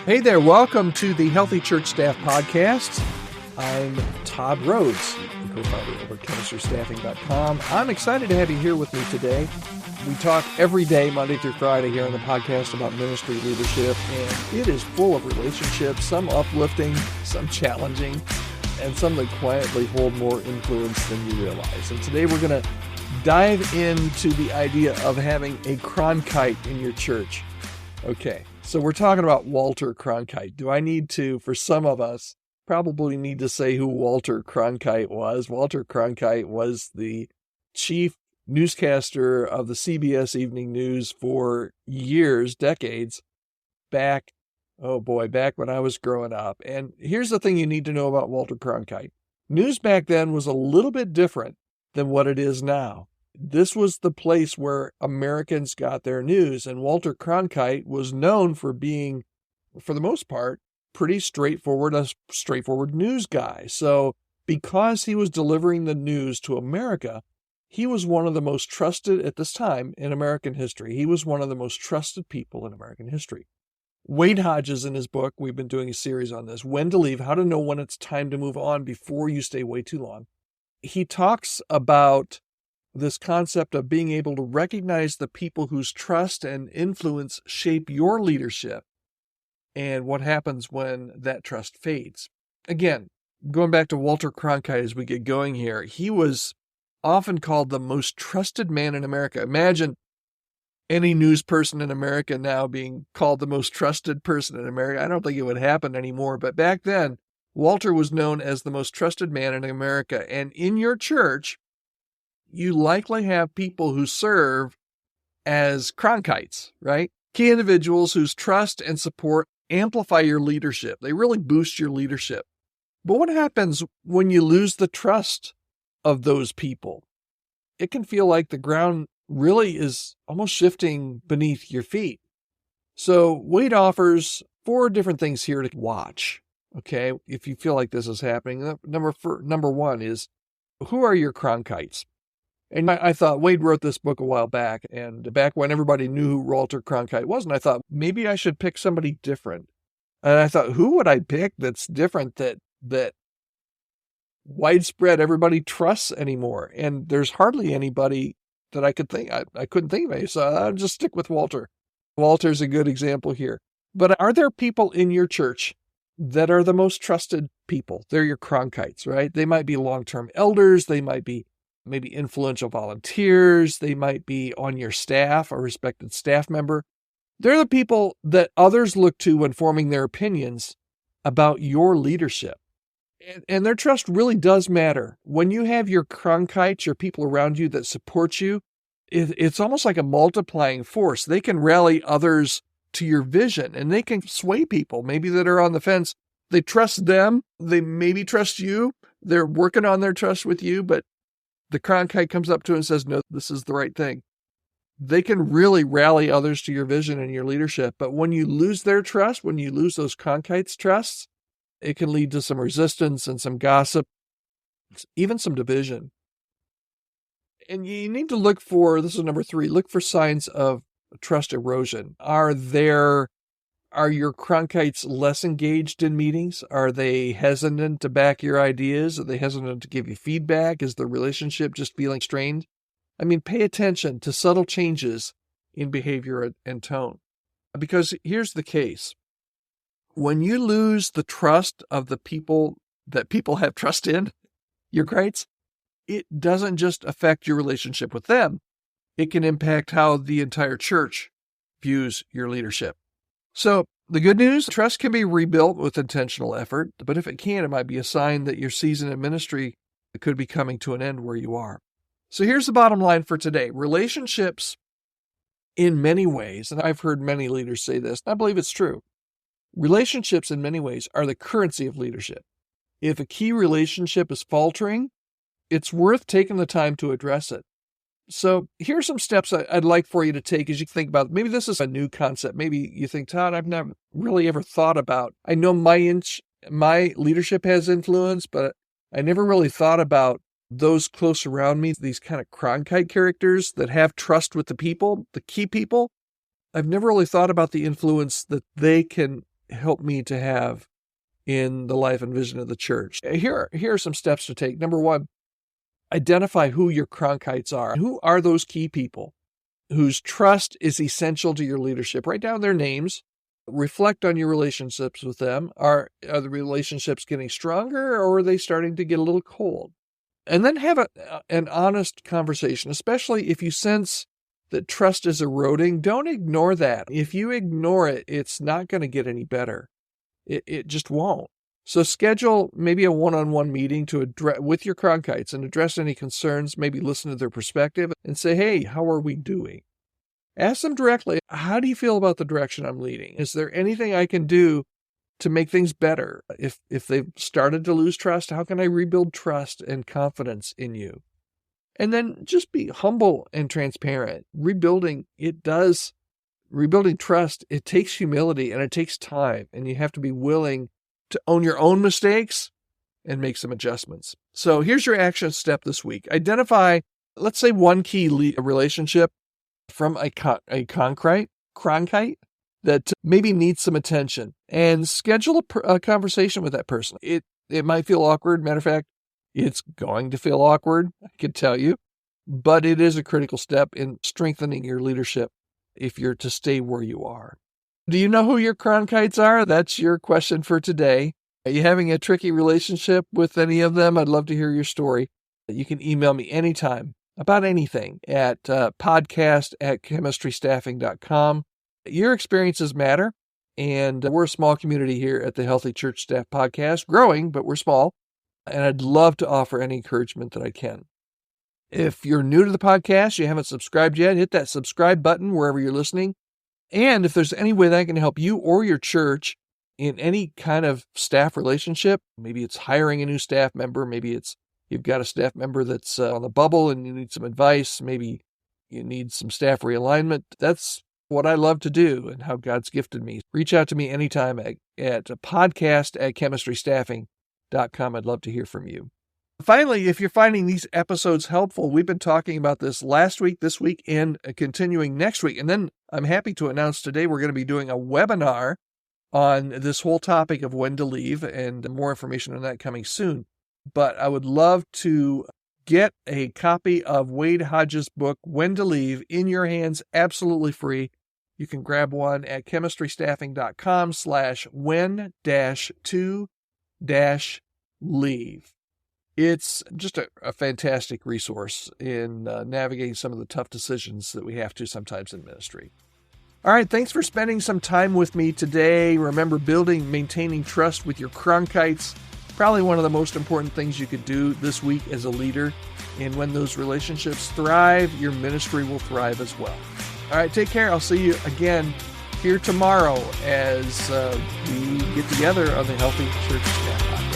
Hey there, welcome to the Healthy Church Staff Podcast. I'm Todd Rhodes, the co-founder over at chemistrystaffing.com. I'm excited to have you here with me today. We talk every day, Monday through Friday, here on the podcast about ministry leadership, and it is full of relationships, some uplifting, some challenging, and some that quietly hold more influence than you realize. And today we're going to dive into the idea of having a Cronkite in your church. Okay, so we're talking about Walter Cronkite. Do I need to, for some of us, probably need to say who Walter Cronkite was? Walter Cronkite was the chief newscaster of the CBS Evening News for years, decades, back when I was growing up. And here's the thing you need to know about Walter Cronkite. News back then was a little bit different than what it is now. This was the place where Americans got their news, and Walter Cronkite was known for being, for the most part, pretty straightforward, a straightforward news guy. So because he was delivering the news to America, he was one of the most trusted at this time in American history. He was one of the most trusted people in American history. Wade Hodges, in his book, we've been doing a series on this, When to Leave, How to Know When It's Time to Move On Before You Stay Way Too Long. He talks about this concept of being able to recognize the people whose trust and influence shape your leadership and what happens when that trust fades. Again, going back to Walter Cronkite as we get going here, he was often called the most trusted man in America. Imagine any news person in America now being called the most trusted person in America. I don't think it would happen anymore, but back then, Walter was known as the most trusted man in America. And in your church, you likely have people who serve as Cronkites, right? Key individuals whose trust and support amplify your leadership. They really boost your leadership. But what happens when you lose the trust of those people? It can feel like the ground really is almost shifting beneath your feet. So Wade offers 4 different things here to watch. Okay, if you feel like this is happening, number one is, who are your Cronkites? And I thought, Wade wrote this book a while back, and back when everybody knew who Walter Cronkite was, and I thought, maybe I should pick somebody different. And I thought, who would I pick that's different, that widespread everybody trusts anymore? And there's hardly anybody that I could think. I couldn't think of any, so I'll just stick with Walter. Walter's a good example here. But are there people in your church that are the most trusted people? They're your Cronkites, right? They might be long-term elders. They might be maybe influential volunteers. They might be on your staff, a respected staff member. They're the people that others look to when forming their opinions about your leadership. And their trust really does matter. When you have your Cronkites, your people around you that support you, it's almost like a multiplying force. They can rally others to your vision, and they can sway people maybe that are on the fence. They trust them. They maybe trust you. They're working on their trust with you, but the Cronkite comes up to and says, no, this is the right thing. They can really rally others to your vision and your leadership. But when you lose their trust, when you lose those Cronkites' trusts, it can lead to some resistance and some gossip, even some division. And you need to look for, this is number 3, look for signs of trust erosion. Are your Cronkites less engaged in meetings? Are they hesitant to back your ideas? Are they hesitant to give you feedback? Is the relationship just feeling strained? I mean, pay attention to subtle changes in behavior and tone. Because here's the case. When you lose the trust of the people that people have trust in, your Crites, it doesn't just affect your relationship with them. It can impact how the entire church views your leadership. So the good news, trust can be rebuilt with intentional effort, but if it can't, it might be a sign that your season in ministry could be coming to an end where you are. So here's the bottom line for today. Relationships, in many ways, and I've heard many leaders say this, and I believe it's true, relationships in many ways are the currency of leadership. If a key relationship is faltering, it's worth taking the time to address it. So here's some steps I'd like for you to take as you think about, maybe this is a new concept. Maybe you think, Todd, I've never really ever thought about, I know my leadership has influence, but I never really thought about those close around me, these kind of Cronkite characters that have trust with the people, the key people. I've never really thought about the influence that they can help me to have in the life and vision of the church. Here are some steps to take. Number one, identify who your Cronkites are. Who are those key people whose trust is essential to your leadership? Write down their names. Reflect on your relationships with them. Are the relationships getting stronger, or are they starting to get a little cold? And then have an honest conversation, especially if you sense that trust is eroding. Don't ignore that. If you ignore it, it's not going to get any better. It just won't. So schedule maybe a one-on-one meeting to address with your Cronkites and address any concerns, maybe listen to their perspective and say, hey, how are we doing? Ask them directly, how do you feel about the direction I'm leading? Is there anything I can do to make things better? If they've started to lose trust, how can I rebuild trust and confidence in you? And then just be humble and transparent. Rebuilding trust, it takes humility and it takes time, and you have to be willing to own your own mistakes and make some adjustments. So here's your action step this week. Identify, let's say, one key relationship from a Cronkite that maybe needs some attention, and schedule a conversation with that person. It might feel awkward. Matter of fact, it's going to feel awkward, I can tell you, but it is a critical step in strengthening your leadership if you're to stay where you are. Do you know who your Cronkites are? That's your question for today. Are you having a tricky relationship with any of them? I'd love to hear your story. You can email me anytime about anything at podcast@chemistrystaffing.com. Your experiences matter, and we're a small community here at the Healthy Church Staff Podcast, growing, but we're small, and I'd love to offer any encouragement that I can. If you're new to the podcast, you haven't subscribed yet, hit that subscribe button wherever you're listening. And if there's any way that I can help you or your church in any kind of staff relationship, maybe it's hiring a new staff member, maybe it's you've got a staff member that's on the bubble and you need some advice, maybe you need some staff realignment, that's what I love to do and how God's gifted me. Reach out to me anytime at podcast@chemistrystaffing.com. I'd love to hear from you. Finally, if you're finding these episodes helpful, we've been talking about this last week, this week, and continuing next week. And then I'm happy to announce today we're going to be doing a webinar on this whole topic of when to leave, and more information on that coming soon. But I would love to get a copy of Wade Hodges' book, When to Leave, in your hands, absolutely free. You can grab one at chemistrystaffing.com/when-to-leave. It's just a fantastic resource in navigating some of the tough decisions that we have to sometimes in ministry. All right, thanks for spending some time with me today. Remember, maintaining trust with your Cronkites, probably one of the most important things you could do this week as a leader. And when those relationships thrive, your ministry will thrive as well. All right, take care. I'll see you again here tomorrow as we get together on the Healthy Church Staff Podcast.